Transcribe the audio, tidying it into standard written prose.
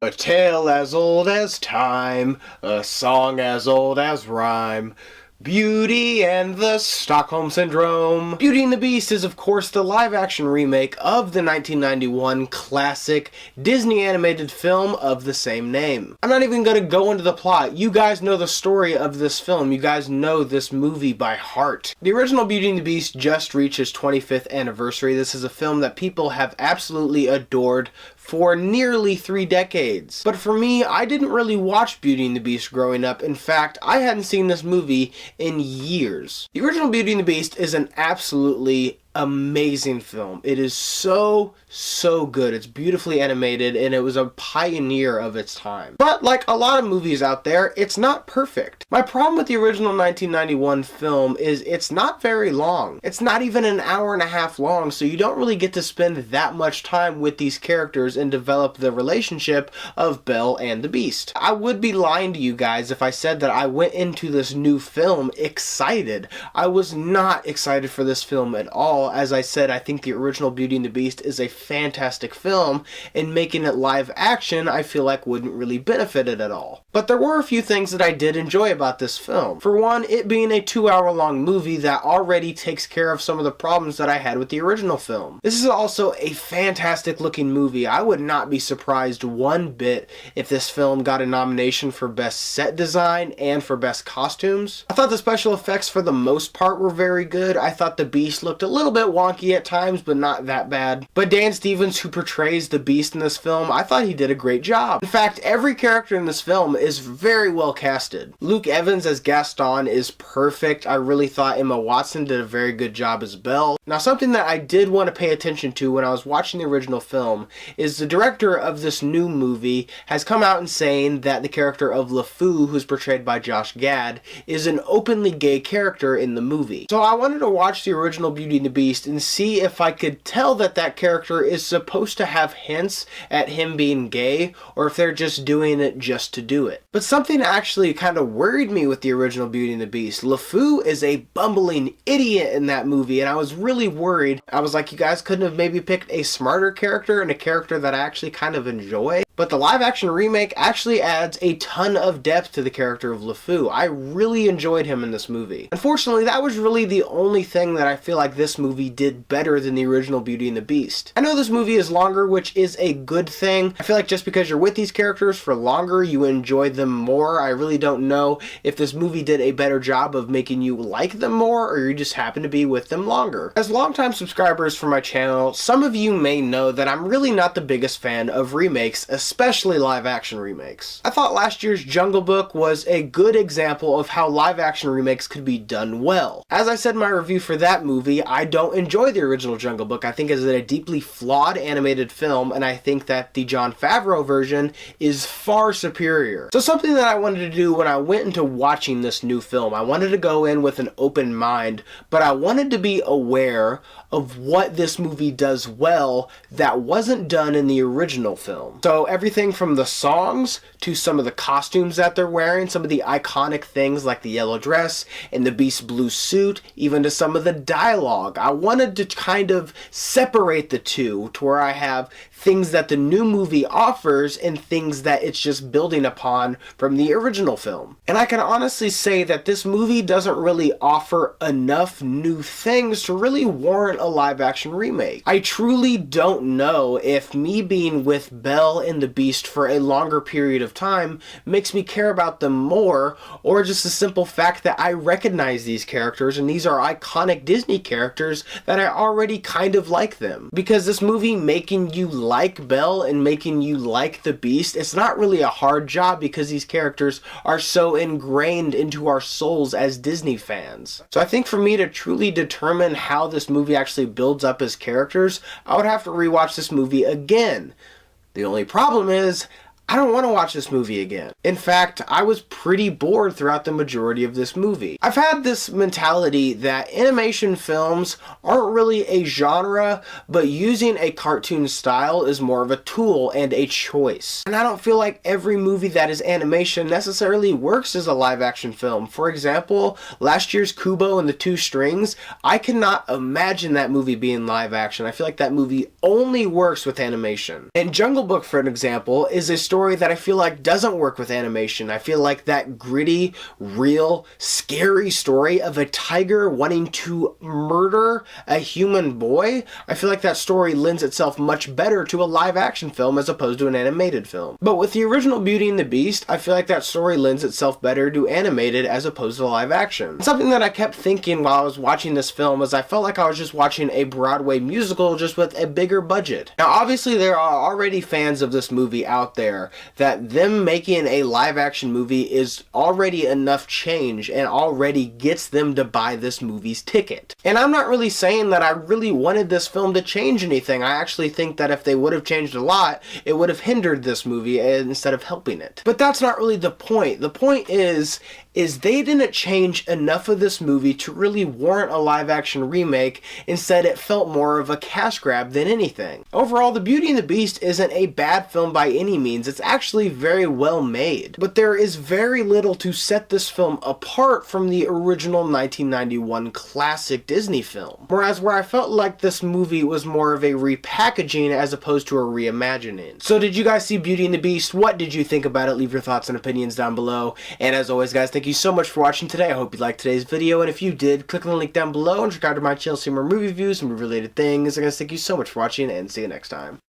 A tale as old as time, a song as old as rhyme. Beauty and the Stockholm Syndrome. Beauty and the Beast is, of course, the live-action remake of the 1991 classic Disney animated film of the same name. I'm not even going to go into the plot. You guys know the story of this film. You guys know this movie by heart. The original Beauty and the Beast just reached its 25th anniversary. This is a film that people have absolutely adored for nearly 3 decades. But for me, I didn't really watch Beauty and the Beast growing up. In fact, I hadn't seen this movie in years. The original Beauty and the Beast is an absolutely amazing film. It is so good. It's beautifully animated and it was a pioneer of its time. But like a lot of movies out there, it's not perfect. My problem with the original 1991 film is it's not very long. It's not even an hour and a half long, so you don't really get to spend that much time with these characters and develop the relationship of Belle and the Beast. I would be lying to you guys if I said that I went into this new film excited. I was not excited for this film at all. As I said, I think the original Beauty and the Beast is a fantastic film, and making it live action I feel like wouldn't really benefit it at all. But there were a few things that I did enjoy about this film. For one, it being a 2-hour-long movie that already takes care of some of the problems that I had with the original film. This is also a fantastic looking movie. I would not be surprised one bit if this film got a nomination for Best Set Design and for Best Costumes. I thought the special effects for the most part were very good. I thought the Beast looked a little bit wonky at times, but not that bad. But Dan Stevens, who portrays the Beast in this film, I thought he did a great job. In fact, every character in this film is very well casted. Luke Evans as Gaston is perfect. I really thought Emma Watson did a very good job as Belle. Now, something that I did want to pay attention to when I was watching the original film is the director of this new movie has come out and saying that the character of LeFou, who's portrayed by Josh Gad, is an openly gay character in the movie. So I wanted to watch the original Beauty and the Beast and see if I could tell that that character is supposed to have hints at him being gay, or if they're just doing it just to do it. But something actually kind of worried me with the original Beauty and the Beast. LeFou is a bumbling idiot in that movie, and I was really worried. I was like, you guys couldn't have maybe picked a smarter character and a character that I actually kind of enjoy? But the live action remake actually adds a ton of depth to the character of LeFou. I really enjoyed him in this movie. Unfortunately, that was really the only thing that I feel like this movie did better than the original Beauty and the Beast. I know this movie is longer, which is a good thing. I feel like just because you're with these characters for longer, you enjoy them more. I really don't know if this movie did a better job of making you like them more, or you just happen to be with them longer. As longtime subscribers for my channel, some of you may know that I'm really not the biggest fan of remakes, especially live action remakes. I thought last year's Jungle Book was a good example of how live action remakes could be done well. As I said in my review for that movie, I don't enjoy the original Jungle Book. I think it's a deeply flawed animated film, and I think that the Jon Favreau version is far superior. So something that I wanted to do when I went into watching this new film, I wanted to go in with an open mind, but I wanted to be aware of what this movie does well that wasn't done in the original film. So everything from the songs to some of the costumes that they're wearing, some of the iconic things like the yellow dress and the Beast blue suit, even to some of the dialogue. I wanted to kind of separate the two to where I have things that the new movie offers and things that it's just building upon from the original film. And I can honestly say that this movie doesn't really offer enough new things to really warrant a live action remake. I truly don't know if me being with Belle and the Beast for a longer period of time makes me care about them more, or just the simple fact that I recognize these characters and these are iconic Disney characters that I already kind of like them. Because this movie making you like Belle and making you like the Beast, it's not really a hard job because these characters are so ingrained into our souls as Disney fans. So I think for me to truly determine how this movie actually builds up as characters, I would have to rewatch this movie again. The only problem is, I don't want to watch this movie again. In fact, I was pretty bored throughout the majority of this movie. I've had this mentality that animation films aren't really a genre, but using a cartoon style is more of a tool and a choice. And I don't feel like every movie that is animation necessarily works as a live action film. For example, last year's Kubo and the Two Strings, I cannot imagine that movie being live action. I feel like that movie only works with animation. And Jungle Book, for an example, is a story story that I feel like doesn't work with animation. I feel like that gritty, real, scary story of a tiger wanting to murder a human boy, I feel like that story lends itself much better to a live action film as opposed to an animated film. But with the original Beauty and the Beast, I feel like that story lends itself better to animated as opposed to live action. Something that I kept thinking while I was watching this film was I felt like I was just watching a Broadway musical just with a bigger budget. Now obviously there are already fans of this movie out there that them making a live action movie is already enough change and already gets them to buy this movie's ticket. And I'm not really saying that I really wanted this film to change anything. I actually think that if they would have changed a lot, it would have hindered this movie instead of helping it. But that's not really the point. The point is they didn't change enough of this movie to really warrant a live action remake. Instead, it felt more of a cash grab than anything. Overall, The Beauty and the Beast isn't a bad film by any means. It's actually very well made. But there is very little to set this film apart from the original 1991 classic Disney film. Whereas where I felt like this movie was more of a repackaging as opposed to a reimagining. So did you guys see Beauty and the Beast? What did you think about it? Leave your thoughts and opinions down below. And as always guys, thank you so much for watching today. I hope you liked today's video, and if you did, click on the link down below and subscribe to my channel to see more movie reviews and movie related things. Thank you so much for watching, and see you next time.